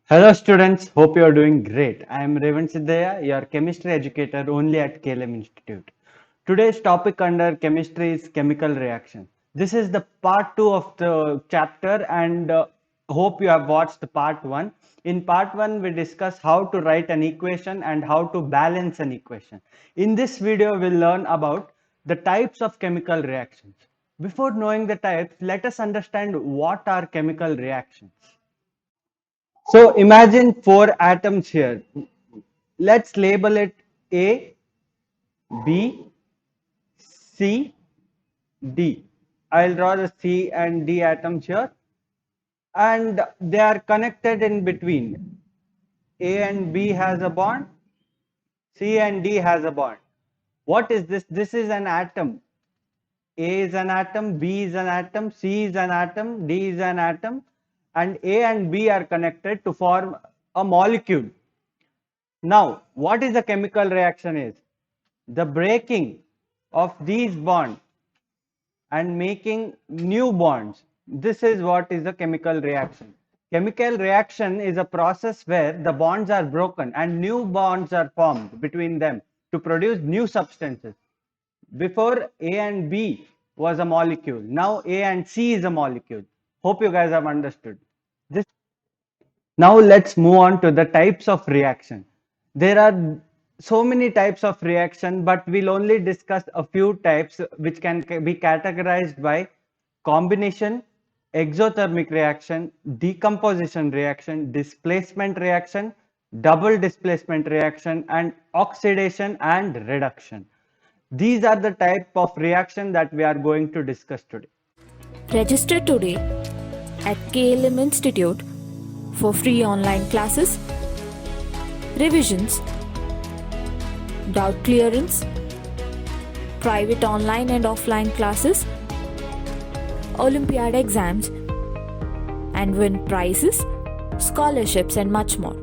Hello students, hope you are doing great. I am Revan Siddhaya, your chemistry educator only at KLM Institute. Today's topic under chemistry is chemical reaction. This is the part 2 of the chapter and hope you have watched part 1. In part 1 we discuss how to write an equation and how to balance an equation. In this video we'll learn about the types of chemical reactions. Before knowing the types, let us understand what are chemical reactions. So imagine four atoms here. Let's label it A, B, C, D. I'll draw the C and D atoms here and they are connected in between. A and B has a bond, C and D has a bond. What is this? This is an atom. A is an atom, B is an atom, C is an atom, D is an atom, and A and B are connected to form a molecule. Now, what is a chemical reaction is? The breaking of these bonds and making new bonds. This is what is a chemical reaction. Chemical reaction is a process where the bonds are broken and new bonds are formed between them to produce new substances. Before A and B was a molecule, now A and C is a molecule. Hope you guys have understood. This Now let's move on to the types of reaction. There are so many types of reaction, but we'll only discuss a few types which can be categorized by combination, exothermic reaction, decomposition reaction, displacement reaction, double displacement reaction, and oxidation and reduction. These are the type of reaction that we are going to discuss today. Register today at KLM Institute for free online classes, revisions, doubt clearance, private online and offline classes, Olympiad exams, and win prizes, scholarships, and much more.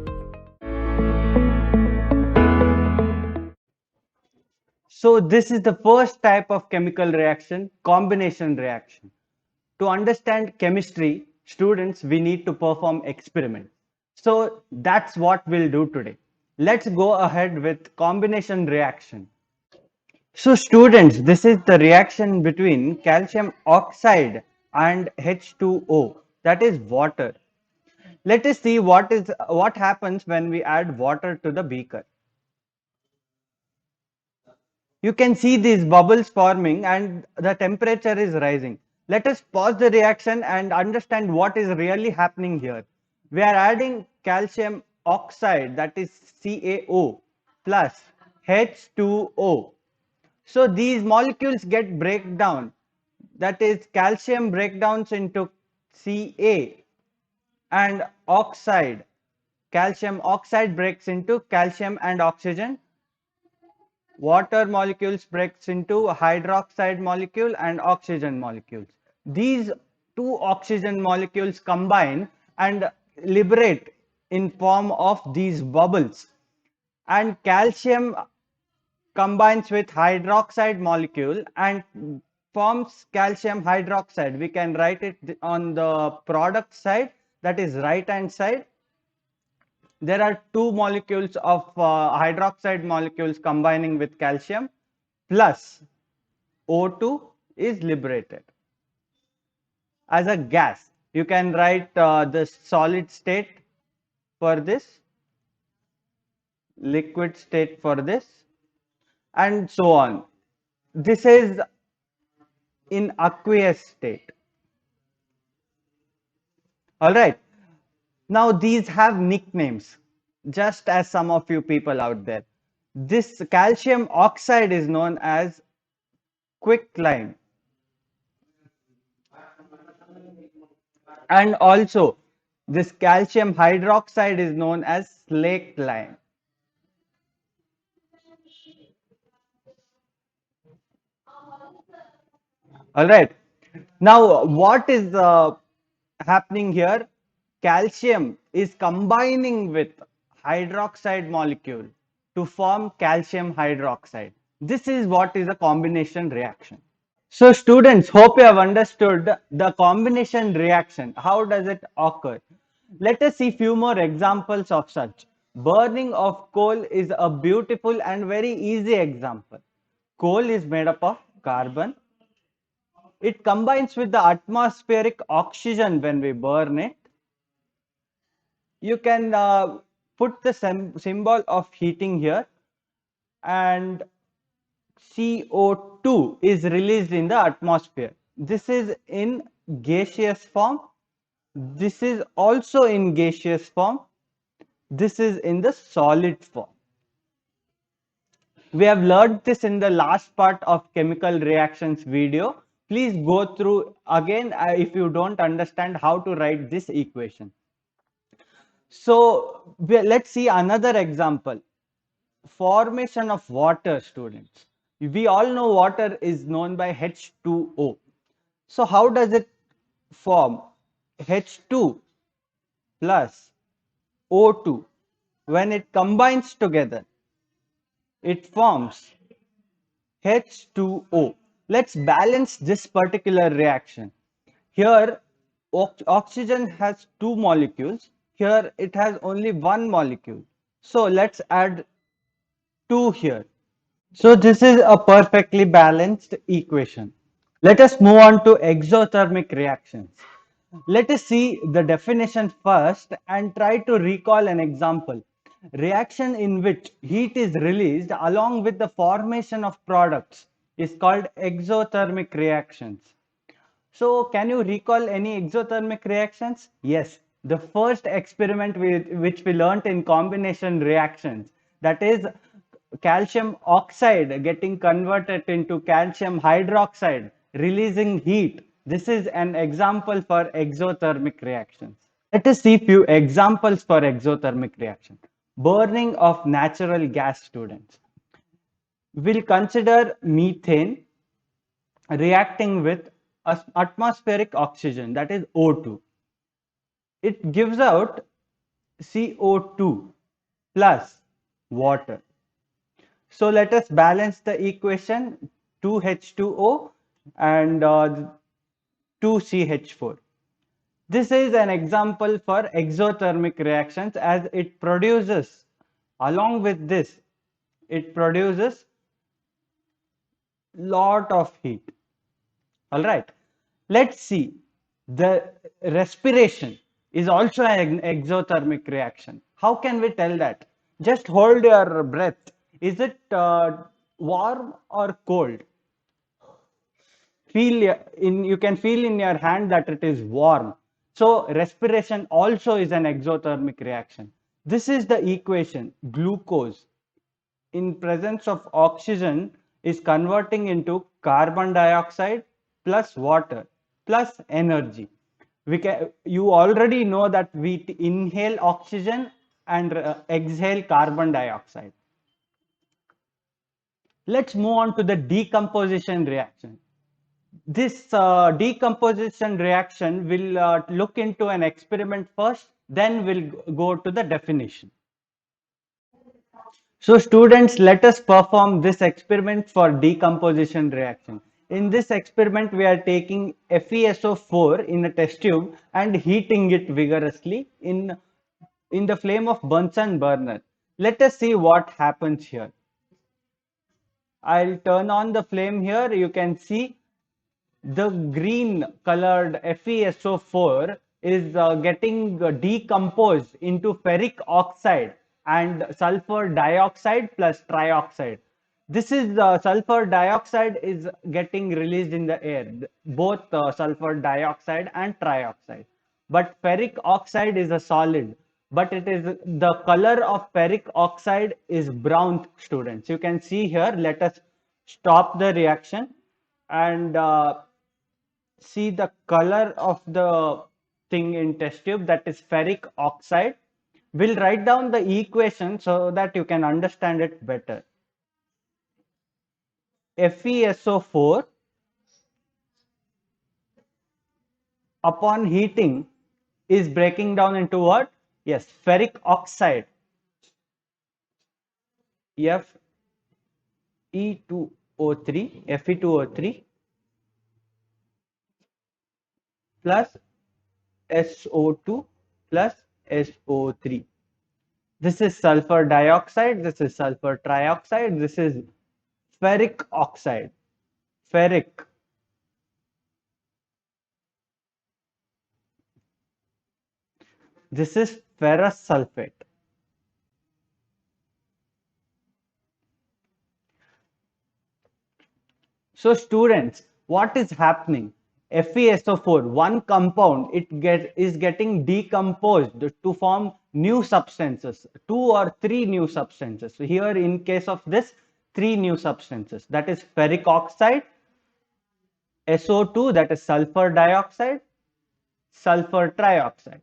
So this is the first type of chemical reaction, combination reaction. To understand chemistry, students, we need to perform experiments. So that's what we'll do today. Let's go ahead with combination reaction. So students, this is the reaction between calcium oxide and H2O, that is water. Let us see what happens when we add water to the beaker. You can see these bubbles forming and the temperature is rising. Let us pause the reaction and understand what is really happening here. We are adding calcium oxide, that is CaO, plus H2O. So these molecules get breakdown, that is calcium breakdowns into Ca and oxide. Calcium oxide breaks into calcium and oxygen. Water molecules breaks into hydroxide molecule and oxygen molecules. These two oxygen molecules combine and liberate in form of these bubbles, and calcium combines with hydroxide molecule and forms calcium hydroxide. We can write it on the product side, that is right hand side. There are two molecules of hydroxide molecules combining with calcium, plus O2 is liberated as a gas. You can write the solid state for this, liquid state for this, and so on. This is in aqueous state. All right. Now these have nicknames, just as some of you people out there. This calcium oxide is known as quicklime, and also this calcium hydroxide is known as slaked lime. All right. Now what is happening here? Calcium is combining with hydroxide molecule to form calcium hydroxide. This is what is a combination reaction. So students, hope you have understood the combination reaction. How does it occur? Let us see few more examples of such. Burning of coal is a beautiful and very easy example. Coal is made up of carbon. It combines with the atmospheric oxygen when we burn it. You can put the symbol of heating here, and CO2 is released in the atmosphere. This is in gaseous form. This is also in gaseous form. This is in the solid form. We have learned this in the last part of chemical reactions video. Please go through again if you don't understand how to write this equation. So let's see another example. Formation of water, students. We all know water is known by H2O. So how does it form? H2 plus O2. When it combines together, it forms H2O. Let's balance this particular reaction. Here, oxygen has two molecules. Here, it has only one molecule. So let's add 2 here. So this is a perfectly balanced equation. Let us move on to exothermic reactions. Let us see the definition first and try to recall an example. Reaction in which heat is released along with the formation of products is called exothermic reactions. So, can you recall any exothermic reactions? Yes, the first experiment which we learnt in combination reactions, that is calcium oxide getting converted into calcium hydroxide, releasing heat. This is an example for exothermic reactions. Let us see few examples for exothermic reaction. Burning of natural gas, students. We'll consider methane reacting with atmospheric oxygen, that is O2. It gives out CO2 plus water. So let us balance the equation, 2H2O and 2CH4. This is an example for exothermic reactions, as it produces, along with this, it produces lot of heat. All right, let's see. The respiration is also an exothermic reaction. How can we tell that? Just hold your breath. Is it warm or cold? You can feel in your hand that it is warm. So respiration also is an exothermic reaction. This is the equation. Glucose in presence of oxygen is converting into carbon dioxide plus water plus energy. You already know that we inhale oxygen and exhale carbon dioxide. Let's move on to the decomposition reaction. This decomposition reaction will look into an experiment first, then we'll go to the definition. So students, let us perform this experiment for decomposition reaction. In this experiment, we are taking FeSO4 in a test tube and heating it vigorously in the flame of Bunsen burner. Let us see what happens here. I'll turn on the flame here. You can see the green colored FeSO4 is getting decomposed into ferric oxide and sulfur dioxide plus trioxide. This is sulfur dioxide is getting released in the air, both sulfur dioxide and trioxide. But ferric oxide is a solid, but it is the color of ferric oxide is brown, students. You can see here. Let us stop the reaction and see the color of the thing in test tube, that is ferric oxide. We'll write down the equation so that you can understand it better. FeSO4 upon heating is breaking down into what? Yes, ferric oxide, Fe2O3 plus SO2 plus SO3. This is sulfur dioxide, this is sulfur trioxide, this is ferric oxide. Ferric. This is ferrous sulfate. So students, what is happening? FeSO4, one compound, is getting decomposed to form new substances, two or three new substances. So here in case of this, three new substances, that is ferric oxide, SO2, that is sulfur dioxide, sulfur trioxide.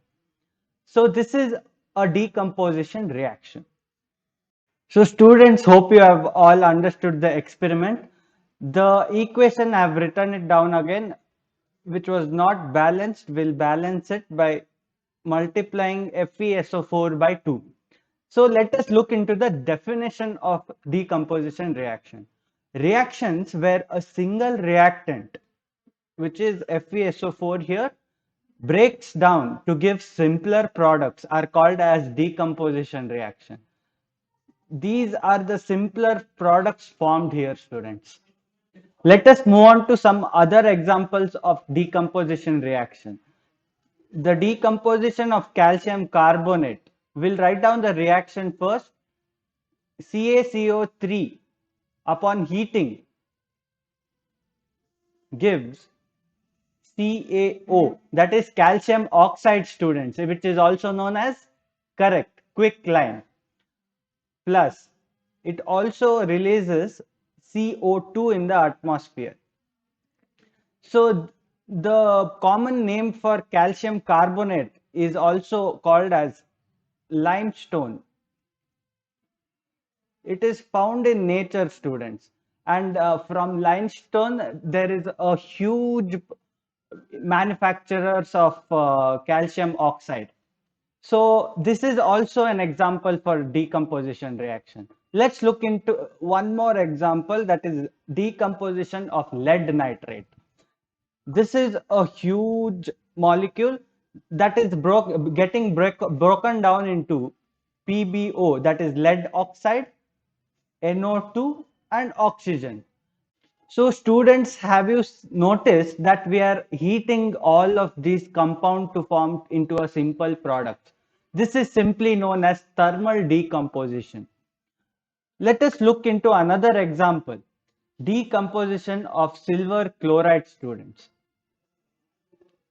So this is a decomposition reaction. So students, hope you have all understood the experiment. The equation I have written it down again, which was not balanced, will balance it by multiplying FeSO4 by 2. So let us look into the definition of decomposition reaction. Reactions where a single reactant, which is FeSO4 here, breaks down to give simpler products are called as decomposition reaction. These are the simpler products formed here, students. Let us move on to some other examples of decomposition reaction. The decomposition of calcium carbonate. We'll write down the reaction first. CaCO3 upon heating gives CaO, that is calcium oxide, students, which is also known as correct quicklime. Plus, it also releases CO2 in the atmosphere. So the common name for calcium carbonate is also called as limestone. It is found in nature, students, and from limestone there is a huge manufacturers of calcium oxide. So this is also an example for decomposition reaction. Let's look into one more example, that is decomposition of lead nitrate. This is a huge molecule that is broken down into PbO, that is lead oxide, NO2 and oxygen. So students, have you noticed that we are heating all of these compounds to form into a simple product? This is simply known as thermal decomposition. Let us look into another example, decomposition of silver chloride, students.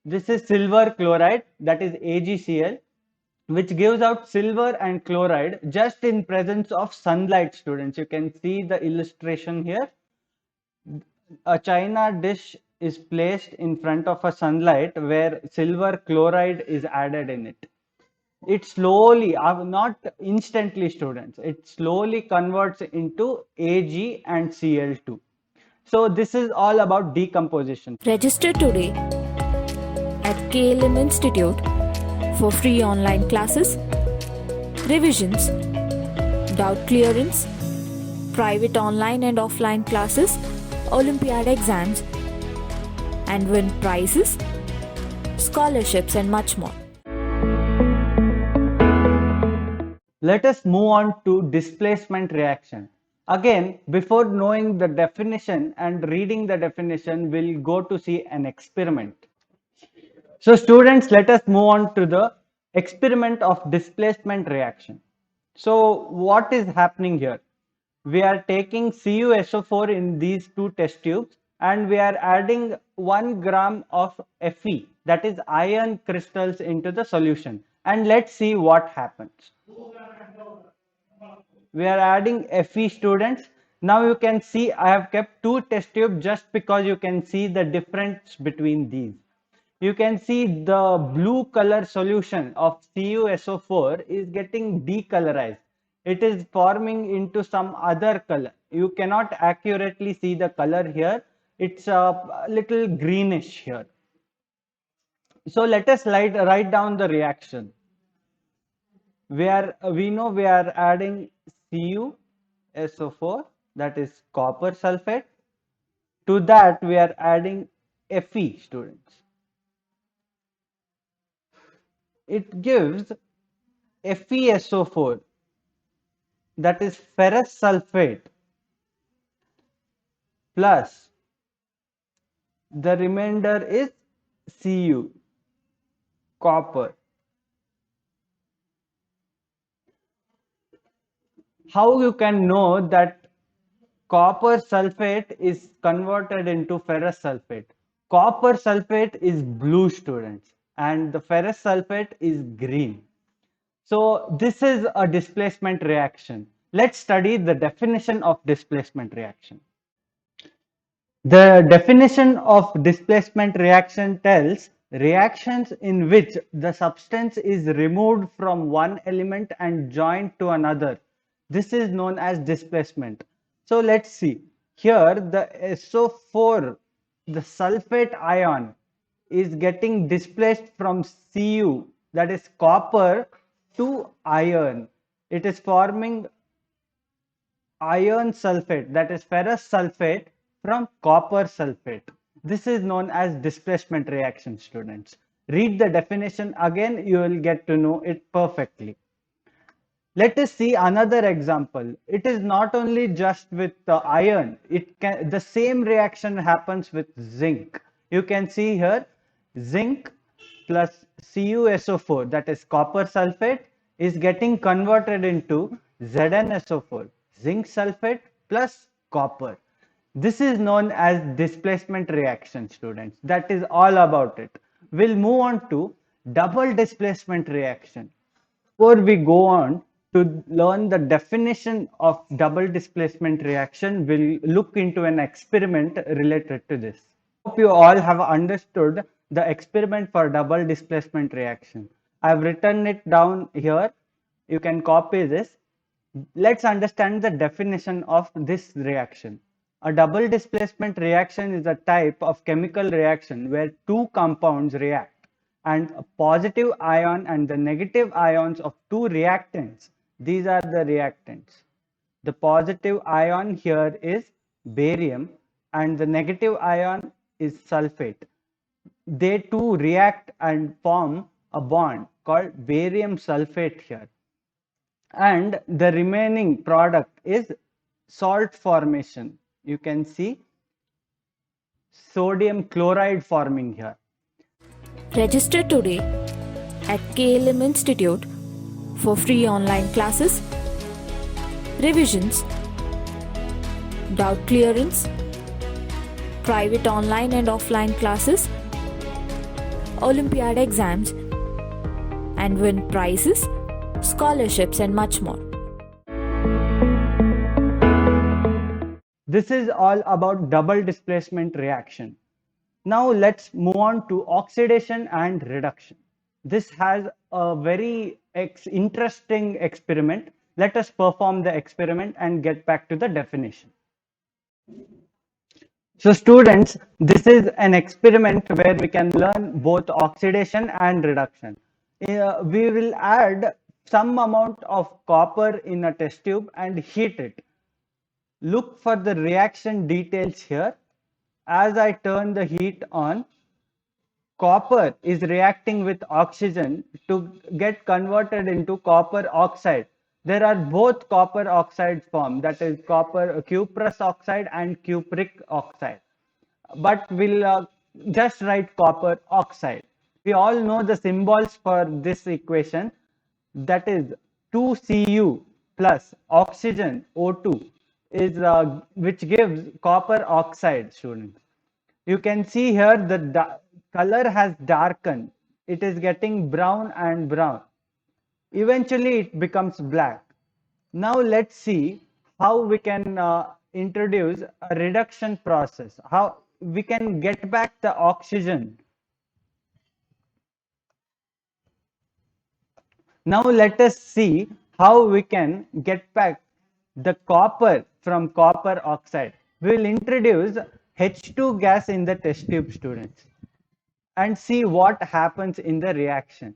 This is silver chloride, that is AgCl, which gives out silver and chloride just in presence of sunlight, students. You can see the illustration here. A china dish is placed in front of a sunlight where silver chloride is added in it. It slowly, not instantly, students, it slowly converts into Ag and Cl2. So this is all about decomposition. Register today at KLM Institute for free online classes, revisions, doubt clearance, private online and offline classes, Olympiad exams, and win prizes, scholarships, and much more. Let us move on to displacement reaction. Again, before knowing the definition and reading the definition, we'll go to see an experiment. So students, let us move on to the experiment of displacement reaction. So what is happening here? We are taking CuSO4 in these two test tubes and we are adding 1 gram of Fe, that is iron crystals, into the solution, and let's see what happens. We are adding Fe, students. Now you can see I have kept two test tubes just because you can see the difference between these. You can see the blue color solution of CuSO4 is getting decolorized. It is forming into some other color. You cannot accurately see the color here. It's a little greenish here. So let us write down the reaction. We know we are adding CuSO4, that is copper sulfate. To that we are adding Fe, students. It gives FeSO4, that is ferrous sulfate, plus the remainder is Cu, copper. How you can know that copper sulfate is converted into ferrous sulfate? Copper sulfate is blue, students, and the ferrous sulfate is green. So this is a displacement reaction. Let's study the definition of displacement reaction. The definition of displacement reaction tells reactions in which the substance is removed from one element and joined to another. This is known as displacement. So let's see. Here the SO4, the sulfate ion, is getting displaced from Cu, that is copper, to iron. It is forming iron sulfate, that is ferrous sulfate, from copper sulfate. This is known as displacement reaction, students. Read the definition again, you will get to know it perfectly. Let us see another example. It is not only just with iron, the same reaction happens with zinc. You can see here zinc plus CuSO4, that is copper sulfate, is getting converted into ZnSO4, zinc sulfate plus copper. This is known as displacement reaction, students. That is all about it. We'll move on to double displacement reaction. Before we go on to learn the definition of double displacement reaction, we'll look into an experiment related to this. Hope you all have understood the experiment for double displacement reaction. I've written it down here. You can copy this. Let's understand the definition of this reaction. A double displacement reaction is a type of chemical reaction where two compounds react and a positive ion and the negative ions of two reactants. These are the reactants. The positive ion here is barium and the negative ion is sulfate. They two react and form a bond called barium sulfate here. And the remaining product is salt formation. You can see sodium chloride forming here. Register today at KLM Institute for free online classes, revisions, doubt clearance, private online and offline classes, Olympiad exams, and win prizes, scholarships, and much more. This is all about double displacement reaction. Now let's move on to oxidation and reduction. This has a very interesting experiment. Let us perform the experiment and get back to the definition. So students, this is an experiment where we can learn both oxidation and reduction. We will add some amount of copper in a test tube and heat it. Look for the reaction details here. As I turn the heat on, copper is reacting with oxygen to get converted into copper oxide. There are both copper oxides formed, that is copper cuprous oxide and cupric oxide. But we'll just write copper oxide. We all know the symbols for this equation, that is 2Cu plus oxygen O2 is which gives copper oxide, students. You can see here the color has darkened. It is getting brown and brown. Eventually it becomes black. Now let's see how we can introduce a reduction process, how we can get back the oxygen. Now let us see how we can get back the copper from copper oxide. We will introduce H2 gas in the test tube, students, and see what happens in the reaction.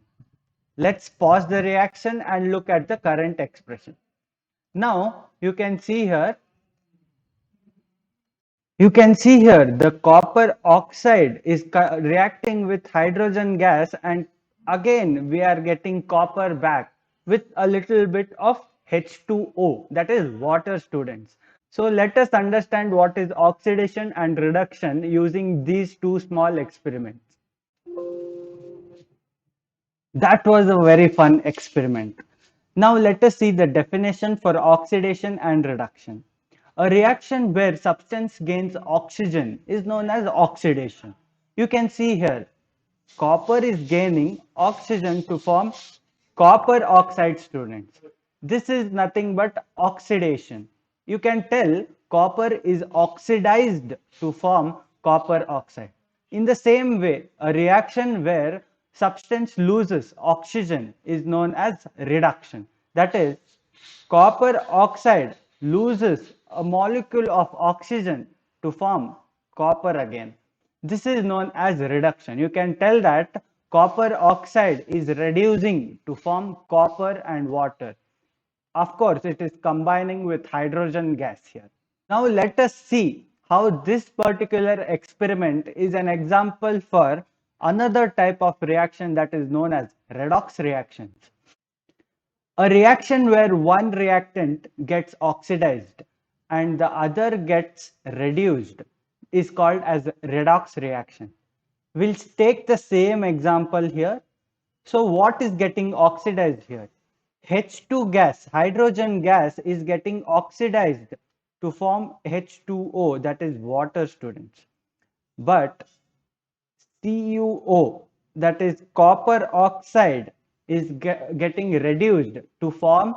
Let's pause the reaction and look at the current expression. Now you can see here the copper oxide is reacting with hydrogen gas, and again we are getting copper back. with a little bit of H2O, that is water, students. So let us understand what is oxidation and reduction using these two small experiments. That was a very fun experiment. Now let us see the definition for oxidation and reduction. A reaction where substance gains oxygen is known as oxidation. You can see here, copper is gaining oxygen to form copper oxide, students. This is nothing but oxidation. You can tell copper is oxidized to form copper oxide. In the same way, a reaction where substance loses oxygen is known as reduction. That is, copper oxide loses a molecule of oxygen to form copper again. This is known as reduction. You can tell that copper oxide is reducing to form copper and water. Of course, it is combining with hydrogen gas here. Now let us see how this particular experiment is an example for another type of reaction that is known as redox reactions. A reaction where one reactant gets oxidized and the other gets reduced is called as redox reaction. We'll take the same example here. So what is getting oxidized here? H2 gas, hydrogen gas is getting oxidized to form H2O, that is water, students. But CuO, that is copper oxide, is getting reduced to form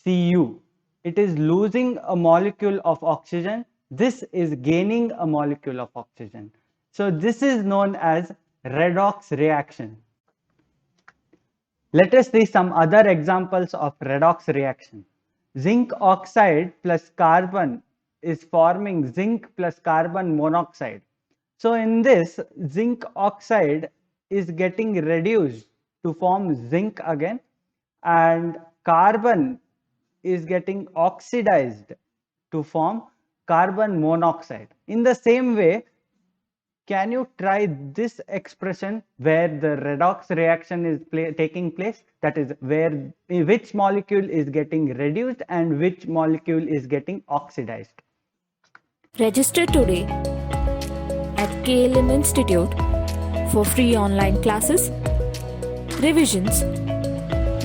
Cu. It is losing a molecule of oxygen. This is gaining a molecule of oxygen. So this is known as redox reaction. Let us see some other examples of redox reaction. Zinc oxide plus carbon is forming zinc plus carbon monoxide. So in this, zinc oxide is getting reduced to form zinc again, and carbon is getting oxidized to form carbon monoxide. In the same way, can you try this expression where the redox reaction is taking place? That is, where which molecule is getting reduced and which molecule is getting oxidized. Register today at KLM Institute for free online classes, revisions,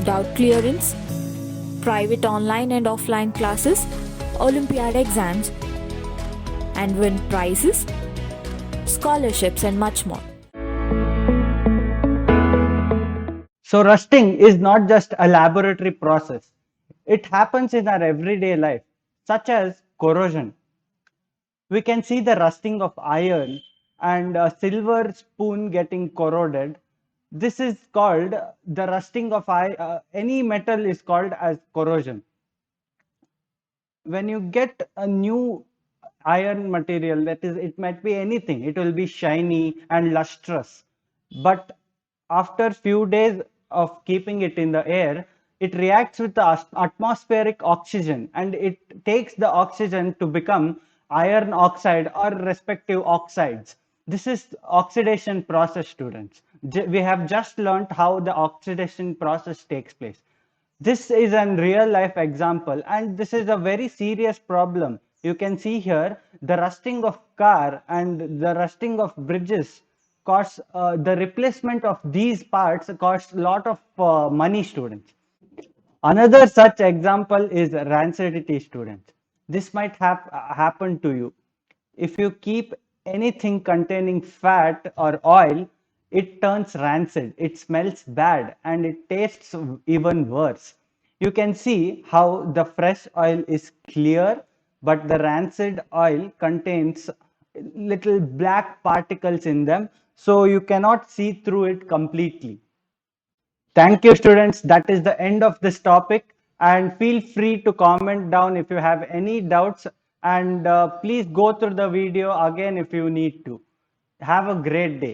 doubt clearance, private online and offline classes, Olympiad exams, and win prizes, scholarships, and much more. So rusting is not just a laboratory process. It happens in our everyday life, such as corrosion. We can see the rusting of iron and a silver spoon getting corroded. This is called the rusting of any metal is called as corrosion. When you get a new iron material, that is, it might be anything, it will be shiny and lustrous, but after few days of keeping it in the air, it reacts with the atmospheric oxygen and it takes the oxygen to become iron oxide or respective oxides. This is oxidation process, students. We have just learned how the oxidation process takes place. This is a real life example and this is a very serious problem. You can see here the rusting of car and the rusting of bridges costs, the replacement of these parts costs a lot of money, students. Another such example is rancidity, students. This might have happened to you. If you keep anything containing fat or oil, it turns rancid, it smells bad, and it tastes even worse. You can see how the fresh oil is clear, but the rancid oil contains little black particles in them, so you cannot see through it completely. Thank you, students. That is the end of this topic. And feel free to comment down if you have any doubts. And please go through the video again if you need to. Have a great day.